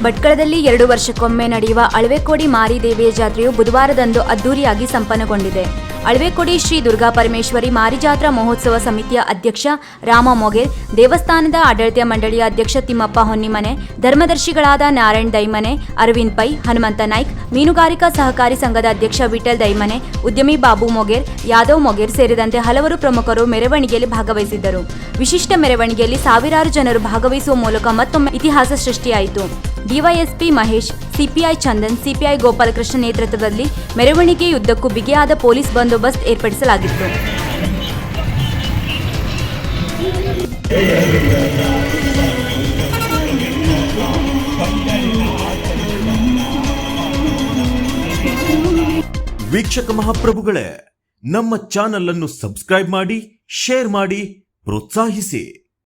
ಭಟ್ಕಳದಲ್ಲಿ 2 ವರ್ಷಕ್ಕೊಮ್ಮೆ ನಡೆಯುವ ಅಳವೆಕೋಡಿ ಮಾರಿದೇವಿಯ ಜಾತ್ರೆಯು ಬುಧವಾರದಂದು ಅದ್ದೂರಿಯಾಗಿ ಸಂಪನ್ನಗೊಂಡಿದೆ. ಅಳವೆಕೋಡಿ ಶ್ರೀ ದುರ್ಗಾ ಪರಮೇಶ್ವರಿ ಮಾರಿಜಾತ್ರಾ ಮಹೋತ್ಸವ ಸಮಿತಿಯ ಅಧ್ಯಕ್ಷ ರಾಮ ಮೊಗೇರ್, ದೇವಸ್ಥಾನದ ಆಡಳಿತ ಮಂಡಳಿಯ ಅಧ್ಯಕ್ಷ ತಿಮ್ಮಪ್ಪ ಹೊನ್ನಿಮನೆ, ಧರ್ಮದರ್ಶಿಗಳಾದ ನಾರಾಯಣ್ ದೈಮನೆ, ಅರವಿಂದ್ ಪೈ, ಹನುಮಂತ ನಾಯ್ಕ್, ಮೀನುಗಾರಿಕಾ ಸಹಕಾರಿ ಸಂಘದ ಅಧ್ಯಕ್ಷ ವಿಠಲ್ ದೈಮನೆ, ಉದ್ಯಮಿ ಬಾಬು ಮೊಗೇರ್, ಯಾದವ್ ಮೊಗೇರ್ ಸೇರಿದಂತೆ ಹಲವರು ಪ್ರಮುಖರು ಮೆರವಣಿಗೆಯಲ್ಲಿ ಭಾಗವಹಿಸಿದ್ದರು. ವಿಶಿಷ್ಟ ಮೆರವಣಿಗೆಯಲ್ಲಿ ಸಾವಿರಾರು ಜನರು ಭಾಗವಹಿಸುವ ಮೂಲಕ ಮತ್ತೊಮ್ಮೆ ಇತಿಹಾಸ ಸೃಷ್ಟಿಯಾಯಿತು. DYSP Mahesh, CPI Chandan, CPI Gopalakrishna ನೇತೃತ್ವದಲ್ಲಿ ಮೆರವಣಿಗೆಯುದ್ದಕ್ಕೂ ಬಿಗಿಯಾದ ಪೊಲೀಸ್ ಬಂದೋಬಸ್ತ್ ಏರ್ಪಡಿಸಲಾಗಿತ್ತು. ವೀಕ್ಷಕ ಮಹಾಪ್ರಭುಗಳೇ, ನಮ್ಮ ಚಾನೆಲ್ ಅನ್ನು ಸಬ್ಸ್ಕ್ರೈಬ್ ಮಾಡಿ, ಶೇರ್ ಮಾಡಿ, ಪ್ರೋತ್ಸಾಹಿಸಿ.